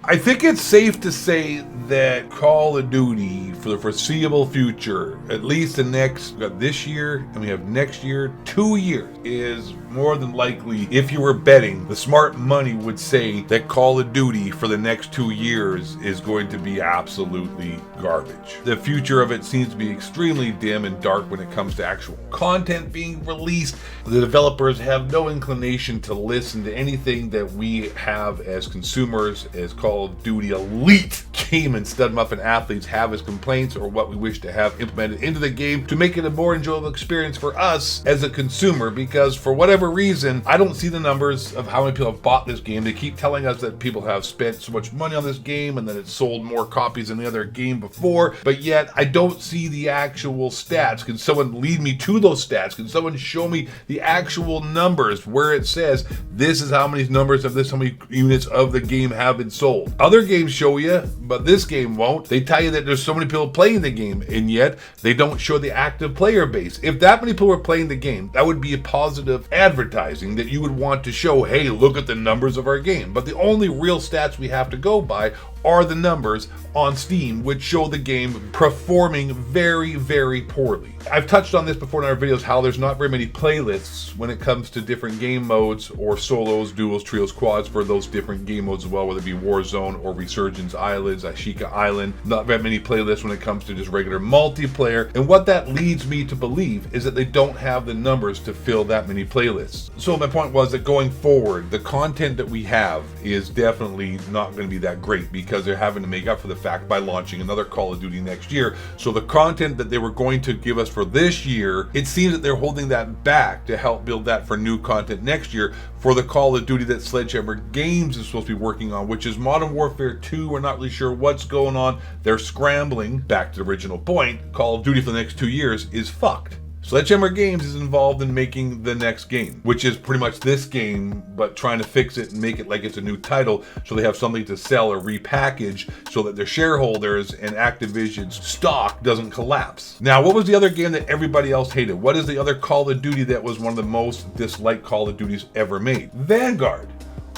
I think it's safe to say that Call of Duty, for the foreseeable future, at least the next, we got this year and we have next year, 2 years, is more than likely, if you were betting, the smart money would say that Call of Duty for the next 2 years is going to be absolutely garbage. The future of it seems to be extremely dim and dark when it comes to actual content being released. The developers have no inclination to listen to anything that we have as consumers, as Call of Duty elite game and stud muffin athletes have as complaints, or what we wish to have implemented into the game to make it a more enjoyable experience for us as a consumer. Because for whatever reason, I don't see the numbers of how many people have bought this game. They keep telling us that people have spent so much money on this game and that it's sold more copies than the other game before, but yet I don't see the actual stats. Can someone lead me to those stats? Can someone show me the actual numbers where it says this is how many numbers of this, how many units of the game have been sold? Other games show you, but this game won't. They tell you that there's so many people playing the game, and yet they don't show the active player base. If that many people were playing the game, that would be a positive advertising that you would want to show, hey, look at the numbers of our game. But the only real stats we have to go by are the numbers on Steam, which show the game performing very, very poorly. I've touched on this before in our videos, how there's not very many playlists when it comes to different game modes, or solos, duos, trios, quads for those different game modes as well, whether it be Warzone or Resurgence Islands, Ashika Island. Not very many playlists when it comes to just regular multiplayer. And what that leads me to believe is that they don't have the numbers to fill that many playlists. So my point was that going forward, the content that we have is definitely not going to be that great, because they're having to make up for the fact by launching another Call of Duty next year. So the content that they were going to give us for this year, it seems that they're holding that back to help build that for new content next year for the Call of Duty that Sledgehammer Games is supposed to be working on, which is Modern Warfare 2. We're not really sure what's going on. They're scrambling. Back to the original point, Call of Duty for the next 2 years is fucked. Sledgehammer Games is involved in making the next game, which is pretty much this game, but trying to fix it and make it like it's a new title, so they have something to sell or repackage so that their shareholders and Activision's stock doesn't collapse. Now, what was the other game that everybody else hated? What is the other Call of Duty that was one of the most disliked Call of Duties ever made? Vanguard.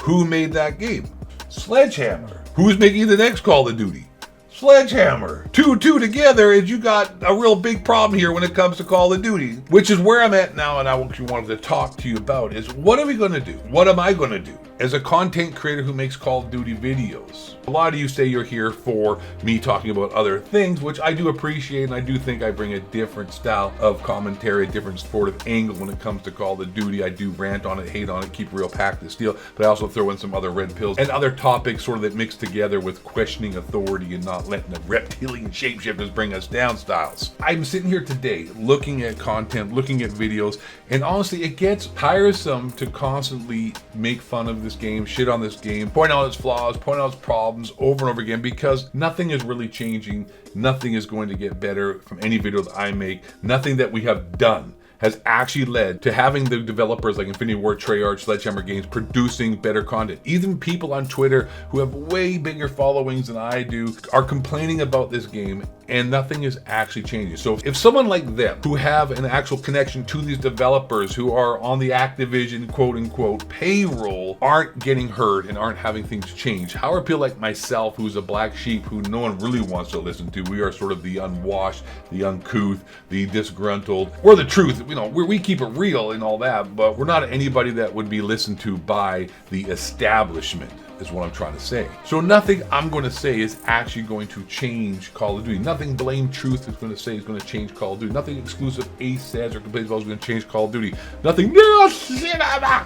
Who made that game? Sledgehammer. Who's making the next Call of Duty? Sledgehammer. Two together, and you got a real big problem here when it comes to Call of Duty, which is where I'm at now, and I actually wanted to talk to you about is, what are we going to do? What am I going to do as a content creator who makes Call of Duty videos? A lot of you say you're here for me talking about other things, which I do appreciate, and I do think I bring a different style of commentary, a different sportive angle when it comes to Call of Duty. I do rant on it, hate on it, keep real packed to steel, but I also throw in some other red pills and other topics sort of that mix together with questioning authority and not letting the reptilian shapeshifters bring us down styles. I'm sitting here today looking at content, looking at videos, and honestly, it gets tiresome to constantly make fun of this game, shit on this game, point out its flaws, point out its problems over and over again, because nothing is really changing. Nothing is going to get better from any video that I make. Nothing that we have done has actually led to having the developers like Infinity Ward, Treyarch, Sledgehammer Games producing better content. Even people on Twitter who have way bigger followings than I do are complaining about this game, and nothing is actually changing. So if someone like them, who have an actual connection to these developers who are on the Activision quote-unquote payroll, aren't getting heard and aren't having things change, how are people like myself, who's a black sheep who no one really wants to listen to? We are sort of the unwashed, the uncouth, the disgruntled. We're the truth. You know, we keep it real and all that, but we're not anybody that would be listened to by the establishment, is what I'm trying to say. So nothing I'm going to say is actually going to change Call of Duty. Nothing Blame Truth is going to say is going to change Call of Duty. Nothing exclusive Ace says or complains about is going to change Call of Duty. Nothing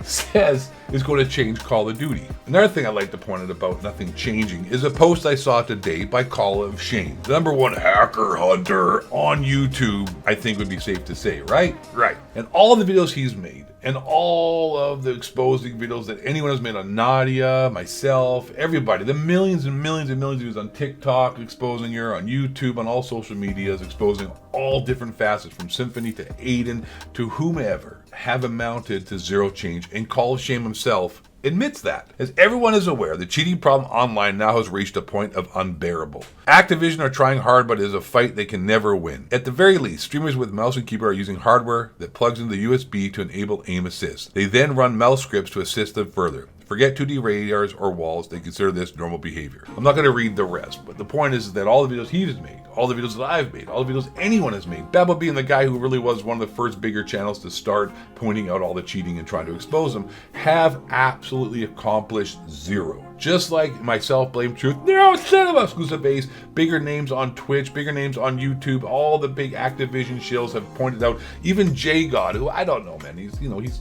says is going to change Call of Duty. Another thing I'd like to point out about nothing changing is a post I saw today by Call of Shame, the #1 hacker hunter on YouTube, I think would be safe to say, right? Right. And all the videos he's made, and all of the exposing videos that anyone has made on Nadia, myself, everybody, the millions and millions and millions of views on TikTok exposing her, on YouTube, on all social medias, exposing all different facets from Symphony to Aiden to whomever, have amounted to zero change. And Call of Shame himself admits that. As everyone is aware, the cheating problem online now has reached a point of unbearable. Activision are trying hard, but it is a fight they can never win. At the very least, streamers with mouse and keyboard are using hardware that plugs into the USB to enable aim assist. They then run mouse scripts to assist them further. Forget 2D radars or walls. They consider this normal behavior. I'm not going to read the rest, but the point is that all the videos he has made, all the videos that I've made, all the videos anyone has made, Babel being the guy who really was one of the first bigger channels to start pointing out all the cheating and trying to expose them, have absolutely accomplished zero. Just like myself, Blame Truth, no cinema exclusive base, bigger names on Twitch, bigger names on YouTube, all the big Activision shills have pointed out, even J God, who I don't know, man, he's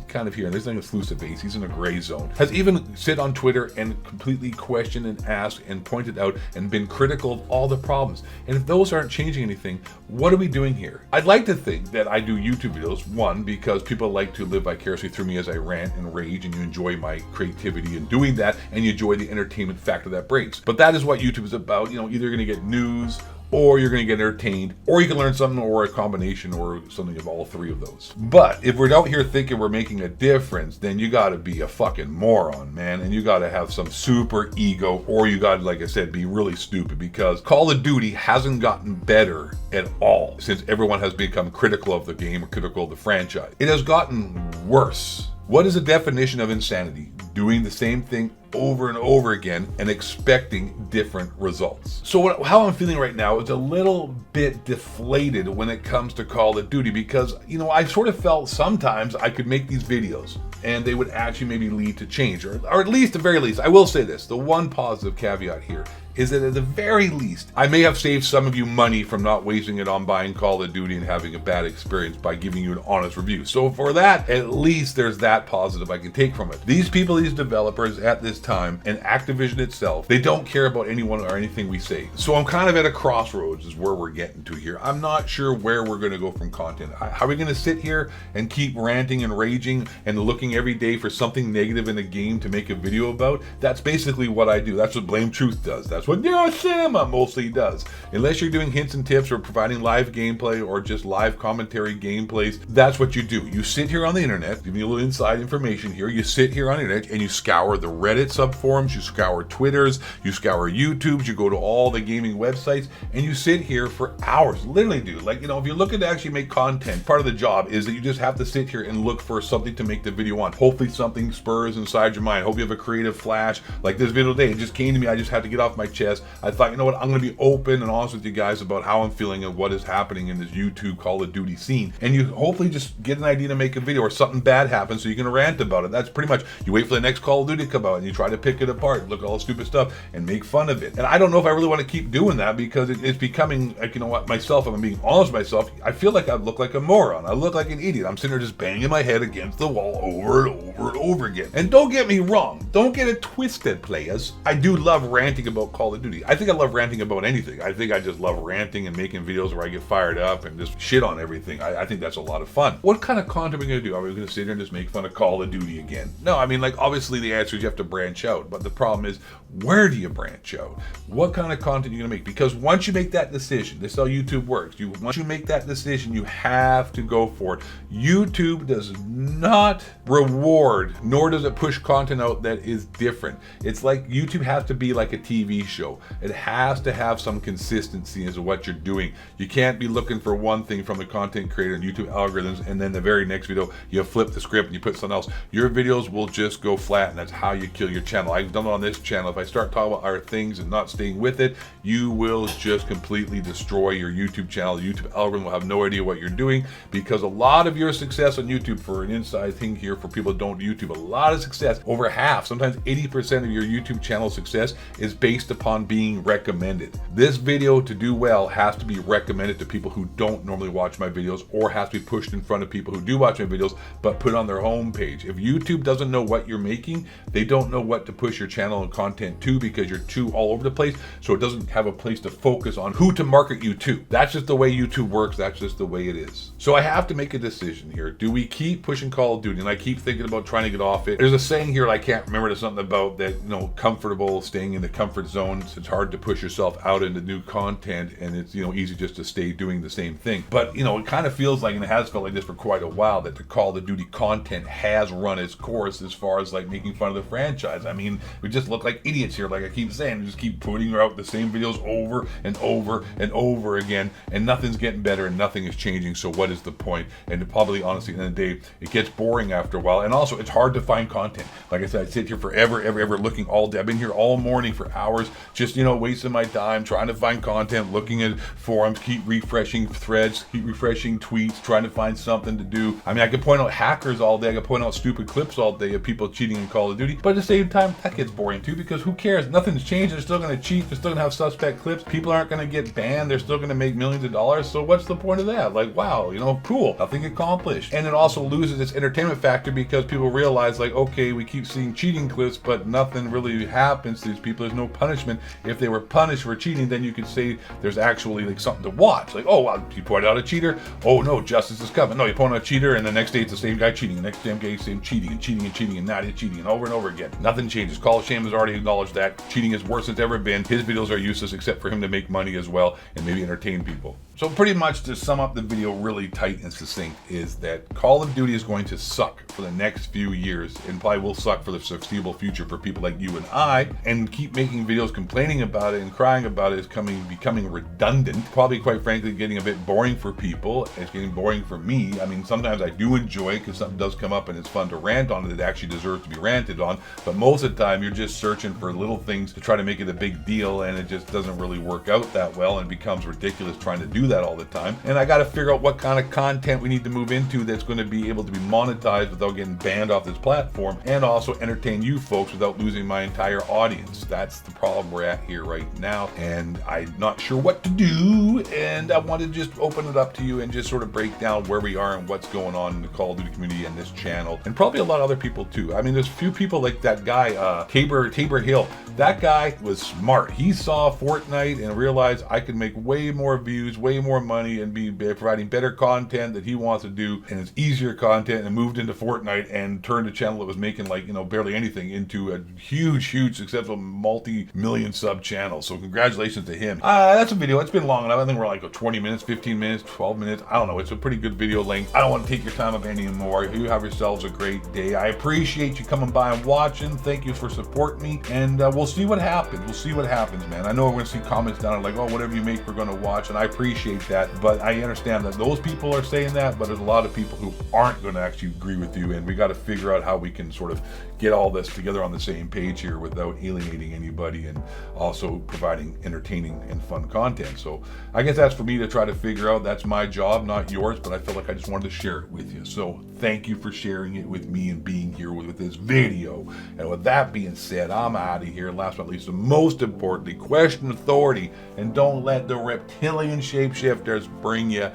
kind of here, and there's no exclusive base, he's in a gray zone, has even sit on Twitter and completely questioned and asked and pointed out and been critical of all the problems. And if those aren't changing anything, what are we doing here? I'd like to think that I do YouTube videos, one, because people like to live vicariously through me as I rant and rage, and you enjoy my creativity in doing that, and you enjoy the entertainment factor that brings. But that is what YouTube is about. Either you're going to get news, or you're going to get entertained, or you can learn something, or a combination, or something of all three of those. But if we're out here thinking we're making a difference, then you got to be a fucking moron, man, and you got to have some super ego, or you got to, like I said, be really stupid, because Call of Duty hasn't gotten better at all since everyone has become critical of the game or critical of the franchise. It has gotten worse. What is the definition of insanity? Doing the same thing over and over again and expecting different results. So how I'm feeling right now is a little bit deflated when it comes to Call of Duty, because I sort of felt sometimes I could make these videos and they would actually maybe lead to change, or at least, at the very least, I will say this, the one positive caveat here is that at the very least, I may have saved some of you money from not wasting it on buying Call of Duty and having a bad experience by giving you an honest review. So for that, at least there's that positive I can take from it. These people, these developers at this time, and Activision itself, they don't care about anyone or anything we say. So I'm kind of at a crossroads is where we're getting to here. I'm not sure where we're going to go from content. How are we going to sit here and keep ranting and raging and looking every day for something negative in a game to make a video about? That's basically what I do. That's what Blame Truth does. That's what cinema mostly does. Unless you're doing hints and tips or providing live gameplay or just live commentary gameplays, that's what you do. You sit here on the internet, give me a little inside information here, you sit here on the internet and you scour the Reddit subforums, you scour Twitters, you scour YouTubes, you go to all the gaming websites, and you sit here for hours. Literally, dude. Like, if you're looking to actually make content, part of the job is that you just have to sit here and look for something to make the video on. Hopefully something spurs inside your mind. Hope you have a creative flash. Like this video today, it just came to me. I just had to get off my chest. I thought, I'm going to be open and honest with you guys about how I'm feeling and what is happening in this YouTube Call of Duty scene. And you hopefully just get an idea to make a video, or something bad happens so you can rant about it. That's pretty much, you wait for the next Call of Duty to come out and you try to pick it apart, look at all the stupid stuff and make fun of it. And I don't know if I really want to keep doing that, because it's becoming, like, myself, if I'm being honest with myself, I feel like I look like a moron. I look like an idiot. I'm sitting there just banging my head against the wall over and over and over again. And don't get me wrong, don't get it twisted, players. I do love ranting about Call of Duty. I think I love ranting about anything. I think I just love ranting and making videos where I get fired up and just shit on everything. I think that's a lot of fun. What kind of content are we going to do? Are we going to sit here and just make fun of Call of Duty again? No, obviously the answer is you have to branch out, but the problem is, where do you branch out? What kind of content are you going to make? Because once you make that decision, this is how YouTube works. Once you make that decision, you have to go for it. YouTube does not reward, nor does it push content out that is different. It's like YouTube has to be like a TV show. It has to have some consistency as to what you're doing. You can't be looking for one thing from the content creator and YouTube algorithms, and then the very next video you flip the script and you put something else. Your videos will just go flat, and that's how you kill your channel. I've done it on this channel. If I start talking about our things and not staying with it, you will just completely destroy your YouTube channel. The YouTube algorithm will have no idea what you're doing, because a lot of your success on YouTube, for an inside thing here for people that don't do YouTube, a lot of success, over half, sometimes 80% of your YouTube channel success is based upon being recommended. This video, to do well, has to be recommended to people who don't normally watch my videos, or has to be pushed in front of people who do watch my videos but put on their home page. If YouTube doesn't know what you're making, they don't know what to push your channel and content to, because you're too all over the place, so it doesn't have a place to focus on who to market you to. That's just the way YouTube works. That's just the way it is. So I have to make a decision here. Do we keep pushing Call of Duty? And I keep thinking about trying to get off it. There's a saying here, I can't remember, there's something about that, comfortable, staying in the comfort zone. It's hard to push yourself out into new content, and it's, easy just to stay doing the same thing. But, it kind of feels like, and it has felt like this for quite a while, that the Call of Duty content has run its course as far as like making fun of the franchise. I mean, we just look like idiots here, like I keep saying. We just keep putting out the same videos over and over and over again, and nothing's getting better and nothing is changing. So what is the point? And probably, honestly, at the end of the day, it gets boring after a while. And also, it's hard to find content. Like I said, I sit here forever, ever looking all day. I've been here all morning for hours, just, you know, wasting my time trying to find content, looking at forums, keep refreshing threads, keep refreshing tweets, trying to find something to do. I mean, I could point out hackers all day. I could point out stupid clips all day of people cheating in Call of Duty. But at the same time, that gets boring too, because who cares? Nothing's changed. They're still going to cheat. They're still going to have suspect clips. People aren't going to get banned. They're still going to make millions of dollars. So what's the point of that? Like, wow, you know, cool. Nothing accomplished. And it also loses its entertainment factor because people realize, like, okay, we keep seeing cheating clips, but nothing really happens to these people. There's no punishment. If they were punished for cheating, then you could say there's actually like something to watch. Like, oh, wow, you pointed out a cheater. Oh no, justice is coming. No, you point out a cheater, and the next day it's the same guy cheating. The next damn day, same cheating and cheating and cheating and not cheating, and over and over again. Nothing changes. Call of Shame has already acknowledged that cheating is worse than it's ever been. His videos are useless except for him to make money as well and maybe entertain people. So pretty much to sum up the video really tight and succinct is that Call of Duty is going to suck for the next few years, and probably will suck for the foreseeable future for people like you and I, and keep making videos complaining about it and crying about it is becoming redundant. Probably, quite frankly, getting a bit boring for people. It's getting boring for me. I mean, sometimes I do enjoy it because something does come up and it's fun to rant on it that actually deserves to be ranted on, but most of the time you're just searching for little things to try to make it a big deal, and it just doesn't really work out that well and becomes ridiculous trying to do that all the time. And I got to figure out what kind of content we need to move into that's going to be able to be monetized without getting banned off this platform, and also entertain you folks without losing my entire audience. That's the problem we're at here right now, and I'm not sure what to do, and I want to just open it up to you and just sort of break down where we are and what's going on in the Call of Duty community and this channel, and probably a lot of other people too. I mean, there's a few people like that guy, Tabor Hill. That guy was smart. He saw Fortnite and realized I could make way more views, way more money, and be providing better content that he wants to do, and it's easier content, and moved into Fortnite and turned a channel that was making, like, you know, barely anything into a huge successful multi-million sub channel. So congratulations to him. That's a video. It's been long enough. I think we're like 20 minutes, 15 minutes, 12 minutes. I don't know. It's a pretty good video length. I don't want to take your time up anymore. You have yourselves a great day. I appreciate you coming by and watching. Thank you for supporting me, and we'll see what happens. We'll see what happens, man. I know we're going to see comments down there like, oh, whatever you make, we're going to watch, and I appreciate that, but I understand that those people are saying that, but there's a lot of people who aren't going to actually agree with you, and we got to figure out how we can sort of get all this together on the same page here without alienating anybody, and also providing entertaining and fun content. So I guess that's for me to try to figure out. That's my job, not yours, but I feel like I just wanted to share it with you. So thank you for sharing it with me and being here with this video. And with that being said, I'm out of here. Last but not least, and most importantly, question authority, and don't let the reptilian shapeshifters bring you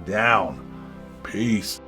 down. Peace.